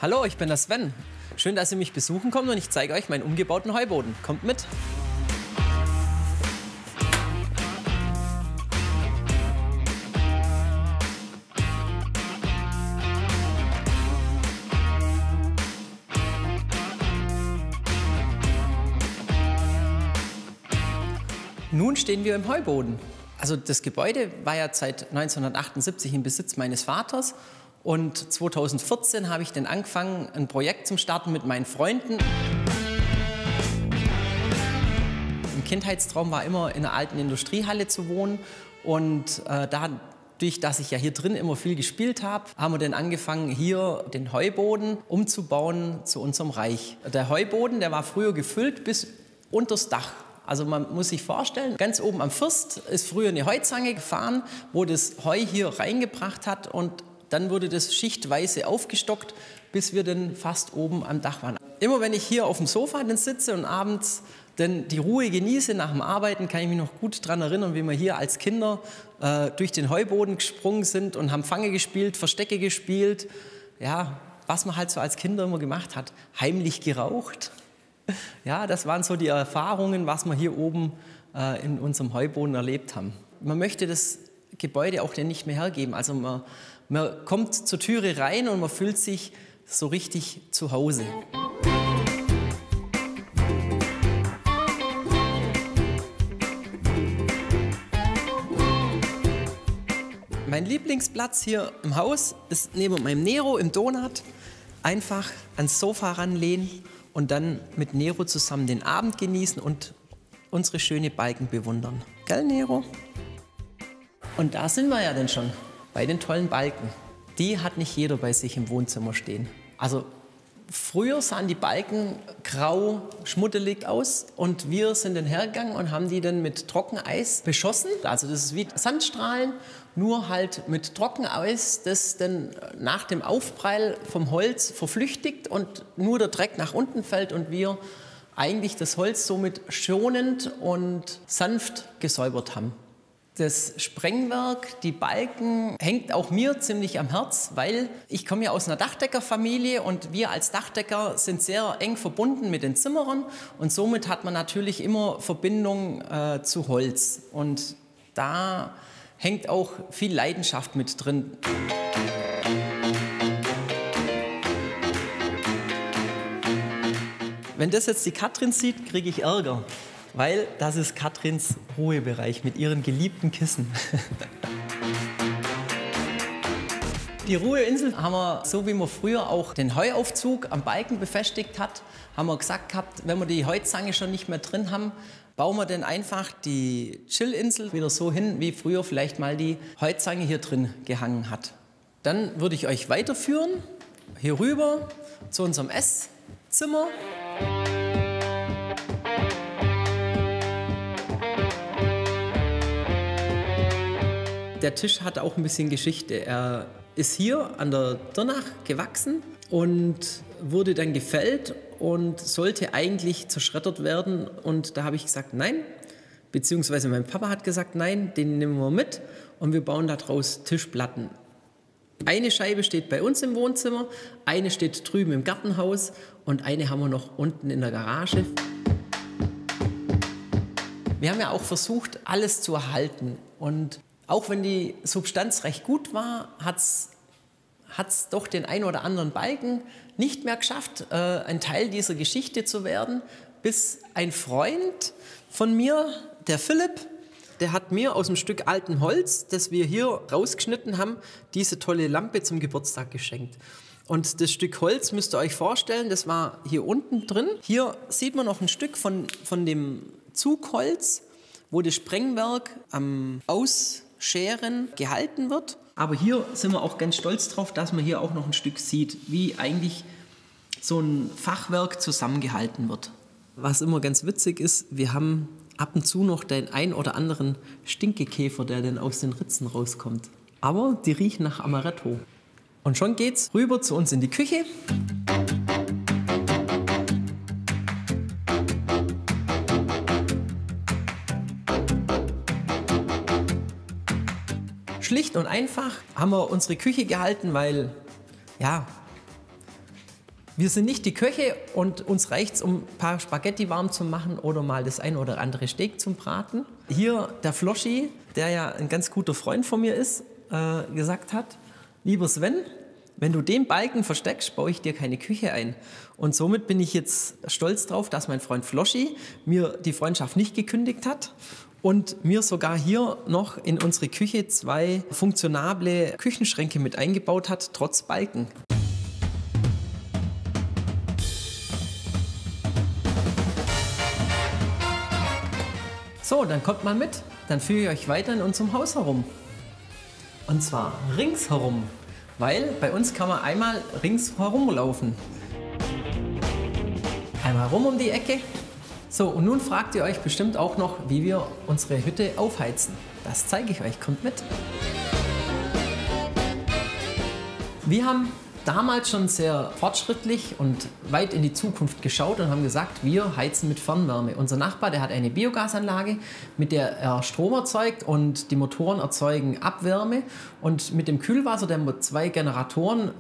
Hallo, ich bin der Sven. Schön, dass ihr mich besuchen kommt und ich zeige euch meinen umgebauten Heuboden. Kommt mit! Nun stehen wir im Heuboden. Also das Gebäude war ja seit 1978 im Besitz meines Vaters und 2014 habe ich dann angefangen, ein Projekt zum Starten mit meinen Freunden. Ein Kindheitstraum war immer, in einer alten Industriehalle zu wohnen und dadurch, dass ich ja hier drin immer viel gespielt habe, haben wir dann angefangen, hier den Heuboden umzubauen zu unserem Reich. Der Heuboden, der war früher gefüllt bis unters Dach. Also man muss sich vorstellen, ganz oben am First ist früher eine Heuzange gefahren, wo das Heu hier reingebracht hat und dann wurde das schichtweise aufgestockt, bis wir dann fast oben am Dach waren. Immer wenn ich hier auf dem Sofa dann sitze und abends dann die Ruhe genieße nach dem Arbeiten, kann ich mich noch gut daran erinnern, wie wir hier als Kinder durch den Heuboden gesprungen sind und haben Fange gespielt, Verstecke gespielt. Ja, was man halt so als Kinder immer gemacht hat, heimlich geraucht. Ja, das waren so die Erfahrungen, was wir hier oben in unserem Heuboden erlebt haben. Man möchte das Gebäude auch nicht mehr hergeben. Also man kommt zur Türe rein und man fühlt sich so richtig zu Hause. Mein Lieblingsplatz hier im Haus ist neben meinem Nero im Donut. Einfach ans Sofa ranlehnen und dann mit Nero zusammen den Abend genießen und unsere schönen Balken bewundern. Gell, Nero? Und da sind wir ja dann schon bei den tollen Balken. Die hat nicht jeder bei sich im Wohnzimmer stehen. Also früher sahen die Balken grau, schmuddelig aus und wir sind dann hergegangen und haben die dann mit Trockeneis beschossen. Also das ist wie Sandstrahlen, nur halt mit Trockeneis, das dann nach dem Aufprall vom Holz verflüchtigt und nur der Dreck nach unten fällt und wir eigentlich das Holz somit schonend und sanft gesäubert haben. Das Sprengwerk, die Balken, hängt auch mir ziemlich am Herz, weil ich komme ja aus einer Dachdeckerfamilie und wir als Dachdecker sind sehr eng verbunden mit den Zimmerern und somit hat man natürlich immer Verbindung zu Holz und da hängt auch viel Leidenschaft mit drin. Wenn das jetzt die Katrin sieht, kriege ich Ärger. Weil das ist Katrins Ruhebereich mit ihren geliebten Kissen. Die Ruheinsel haben wir, so wie man früher auch den Heuaufzug am Balken befestigt hat, haben wir gesagt gehabt, wenn wir die Heuzange schon nicht mehr drin haben, bauen wir dann einfach die Chillinsel wieder so hin, wie früher vielleicht mal die Heuzange hier drin gehangen hat. Dann würde ich euch weiterführen, hier rüber zu unserem Esszimmer. Der Tisch hat auch ein bisschen Geschichte. Er ist hier an der Dirnach gewachsen und wurde dann gefällt und sollte eigentlich zerschreddert werden. Und da habe ich gesagt, nein, beziehungsweise mein Papa hat gesagt, nein, den nehmen wir mit und wir bauen daraus Tischplatten. Eine Scheibe steht bei uns im Wohnzimmer, eine steht drüben im Gartenhaus und eine haben wir noch unten in der Garage. Wir haben ja auch versucht, alles zu erhalten und auch wenn die Substanz recht gut war, hat's doch den einen oder anderen Balken nicht mehr geschafft, ein Teil dieser Geschichte zu werden, bis ein Freund von mir, der Philipp, der hat mir aus einem Stück alten Holz, das wir hier rausgeschnitten haben, diese tolle Lampe zum Geburtstag geschenkt. Und das Stück Holz müsst ihr euch vorstellen, das war hier unten drin. Hier sieht man noch ein Stück von dem Zugholz, wo das Sprengwerk am Ausscheren gehalten wird. Aber hier sind wir auch ganz stolz drauf, dass man hier auch noch ein Stück sieht, wie eigentlich so ein Fachwerk zusammengehalten wird. Was immer ganz witzig ist, wir haben ab und zu noch den ein oder anderen Stinkekäfer, der dann aus den Ritzen rauskommt. Aber die riechen nach Amaretto. Und schon geht's rüber zu uns in die Küche. Schlicht und einfach haben wir unsere Küche gehalten, weil ja, Wir sind nicht die Köche und uns reicht es, um ein paar Spaghetti warm zu machen oder mal das ein oder andere Steak zum Braten. Hier der Floschi, der ja ein ganz guter Freund von mir ist, gesagt hat, lieber Sven, wenn du den Balken versteckst, baue ich dir keine Küche ein. Und somit bin ich jetzt stolz drauf, dass mein Freund Floschi mir die Freundschaft nicht gekündigt hat und mir sogar hier noch in unsere Küche 2 funktionable Küchenschränke mit eingebaut hat, trotz Balken. So, dann kommt mal mit. Dann führe ich euch weiter in unserem Haus herum. Und zwar ringsherum, weil bei uns kann man einmal ringsherum laufen. Einmal rum um die Ecke. So, und nun fragt ihr euch bestimmt auch noch, wie wir unsere Hütte aufheizen. Das zeige ich euch, kommt mit. Wir haben damals schon sehr fortschrittlich und weit in die Zukunft geschaut und haben gesagt, wir heizen mit Fernwärme. Unser Nachbar, der hat eine Biogasanlage, mit der er Strom erzeugt und die Motoren erzeugen Abwärme. Und mit dem Kühlwasser der 2 Generatoren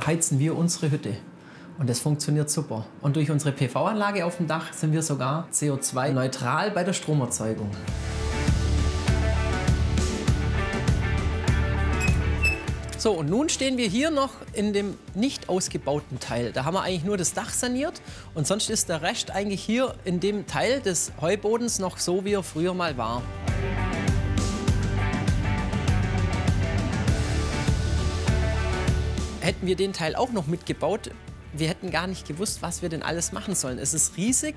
heizen wir unsere Hütte. Und das funktioniert super. Und durch unsere PV-Anlage auf dem Dach sind wir sogar CO2-neutral bei der Stromerzeugung. So, und nun stehen wir hier noch in dem nicht ausgebauten Teil. Da haben wir eigentlich nur das Dach saniert und sonst ist der Rest eigentlich hier in dem Teil des Heubodens noch so, wie er früher mal war. Hätten wir den Teil auch noch mitgebaut, wir hätten gar nicht gewusst, was wir denn alles machen sollen. Es ist riesig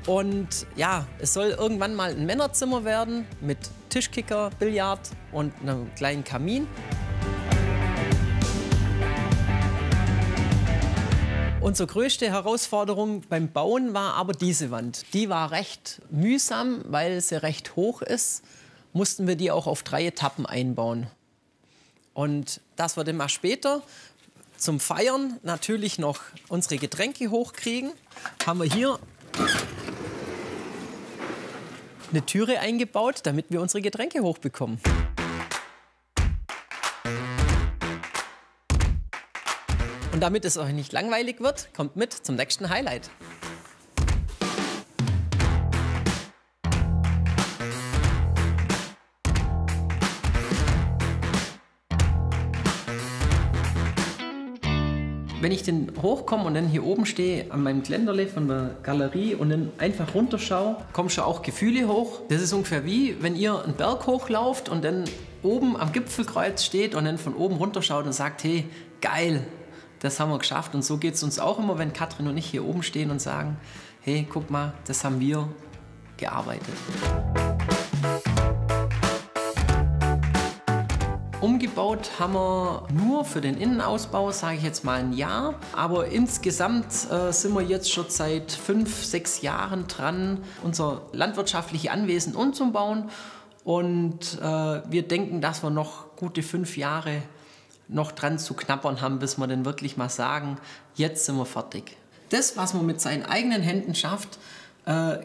und ja, es soll irgendwann mal ein Männerzimmer werden mit Tischkicker, Billard und einem kleinen Kamin. Unsere größte Herausforderung beim Bauen war aber diese Wand. Die war recht mühsam, weil sie recht hoch ist, mussten wir die auch auf 3 Etappen einbauen. Und dass wir dann mal später zum Feiern natürlich noch unsere Getränke hochkriegen, haben wir hier eine Türe eingebaut, damit wir unsere Getränke hochbekommen. Und damit es euch nicht langweilig wird, kommt mit zum nächsten Highlight. Wenn ich dann hochkomme und dann hier oben stehe an meinem Geländerle von der Galerie und dann einfach runterschaue, kommen schon auch Gefühle hoch. Das ist ungefähr wie, wenn ihr einen Berg hochlauft und dann oben am Gipfelkreuz steht und dann von oben runterschaut und sagt, hey, geil, das haben wir geschafft. Und so geht es uns auch immer, wenn Katrin und ich hier oben stehen und sagen, hey, guck mal, das haben wir gearbeitet. Umgebaut haben wir nur für den Innenausbau, sage ich jetzt mal, ein Jahr. Aber insgesamt sind wir jetzt schon seit 5, 6 Jahren dran, unser landwirtschaftliches Anwesen umzubauen. Und wir denken, dass wir noch gute 5 Jahre noch dran zu knabbern haben, bis wir dann wirklich mal sagen, jetzt sind wir fertig. Das, was man mit seinen eigenen Händen schafft,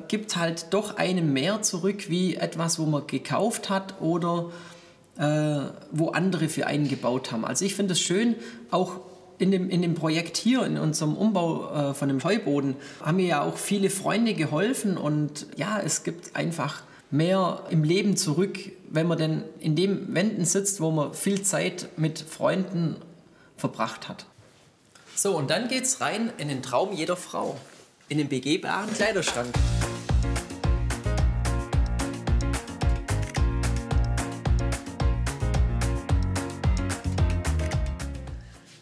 gibt halt doch einem mehr zurück, wie etwas, wo man gekauft hat oder wo andere für einen gebaut haben. Also ich finde es schön, auch in dem Projekt hier, in unserem Umbau von dem Heuboden, haben mir ja auch viele Freunde geholfen und ja, es gibt einfach mehr im Leben zurück, wenn man denn in den Wänden sitzt, wo man viel Zeit mit Freunden verbracht hat. So, und dann geht's rein in den Traum jeder Frau, in den begehbaren Kleiderschrank.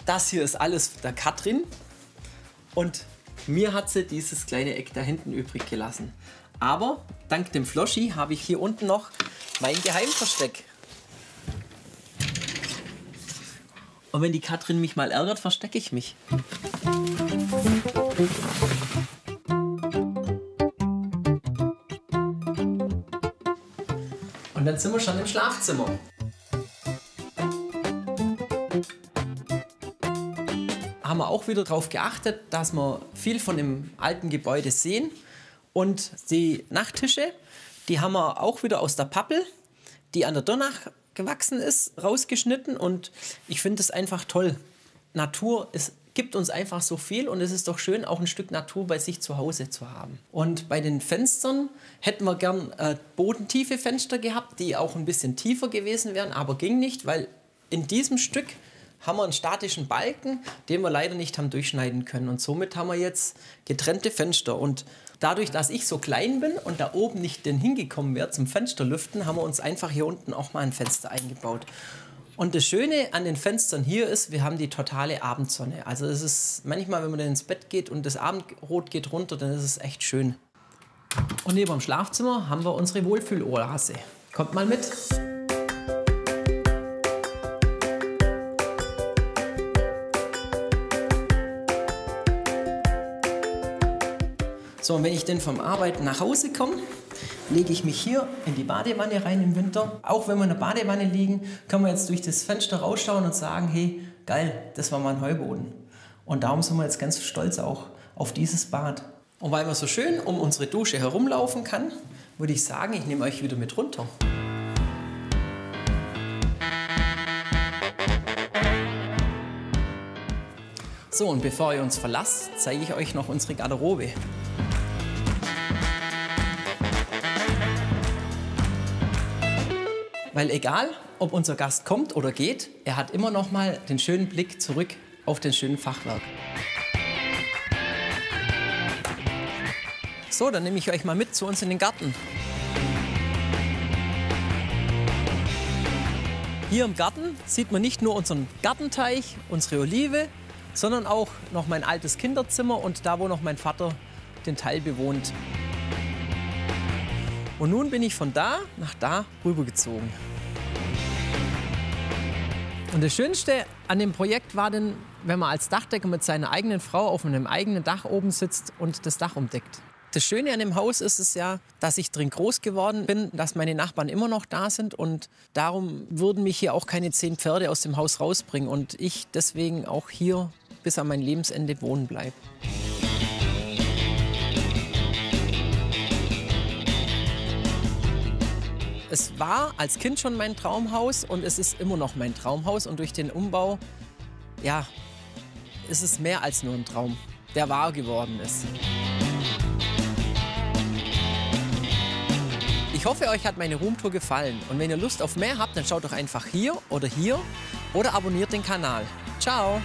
Das hier ist alles der Katrin und mir hat sie dieses kleine Eck da hinten übrig gelassen. Aber dank dem Floschi habe ich hier unten noch mein Geheimversteck. Und wenn die Katrin mich mal ärgert, verstecke ich mich. Und dann sind wir schon im Schlafzimmer. Haben wir auch wieder darauf geachtet, dass wir viel von dem alten Gebäude sehen. Und die Nachttische, die haben wir auch wieder aus der Pappel, die an der Donnach gewachsen ist, rausgeschnitten. Und ich finde es einfach toll. Natur ist gibt uns einfach so viel und es ist doch schön, auch ein Stück Natur bei sich zu Hause zu haben. Und bei den Fenstern hätten wir gern bodentiefe Fenster gehabt, die auch ein bisschen tiefer gewesen wären, aber ging nicht, weil in diesem Stück haben wir einen statischen Balken, den wir leider nicht haben durchschneiden können. Und somit haben wir jetzt getrennte Fenster. Und dadurch, dass ich so klein bin und da oben nicht denn hingekommen wäre zum Fensterlüften, haben wir uns einfach hier unten auch mal ein Fenster eingebaut. Und das Schöne an den Fenstern hier ist, wir haben die totale Abendsonne. Also es ist manchmal, wenn man dann ins Bett geht und das Abendrot geht runter, dann ist es echt schön. Und neben dem Schlafzimmer haben wir unsere Wohlfühloase. Kommt mal mit. So, und wenn ich dann vom Arbeiten nach Hause komme, lege ich mich hier in die Badewanne rein im Winter. Auch wenn wir in der Badewanne liegen, können wir jetzt durch das Fenster rausschauen und sagen, hey, geil, das war mal ein Heuboden. Und darum sind wir jetzt ganz stolz auch auf dieses Bad. Und weil man so schön um unsere Dusche herumlaufen kann, würde ich sagen, ich nehme euch wieder mit runter. So, und bevor ihr uns verlasst, zeige ich euch noch unsere Garderobe. Weil egal, ob unser Gast kommt oder geht, er hat immer noch mal den schönen Blick zurück auf den schönen Fachwerk. So, dann nehme ich euch mal mit zu uns in den Garten. Hier im Garten sieht man nicht nur unseren Gartenteich, unsere Olive, sondern auch noch mein altes Kinderzimmer und da, wo noch mein Vater den Teil bewohnt. Und nun bin ich von da nach da rübergezogen. Und das Schönste an dem Projekt war dann, wenn man als Dachdecker mit seiner eigenen Frau auf einem eigenen Dach oben sitzt und das Dach umdeckt. Das Schöne an dem Haus ist es ja, dass ich drin groß geworden bin, dass meine Nachbarn immer noch da sind und darum würden mich hier auch keine 10 Pferde aus dem Haus rausbringen und ich deswegen auch hier bis an mein Lebensende wohnen bleibe. Es war als Kind schon mein Traumhaus und es ist immer noch mein Traumhaus. Und durch den Umbau, ja, ist es mehr als nur ein Traum, der wahr geworden ist. Ich hoffe, euch hat meine Roomtour gefallen. Und wenn ihr Lust auf mehr habt, dann schaut doch einfach hier oder abonniert den Kanal. Ciao!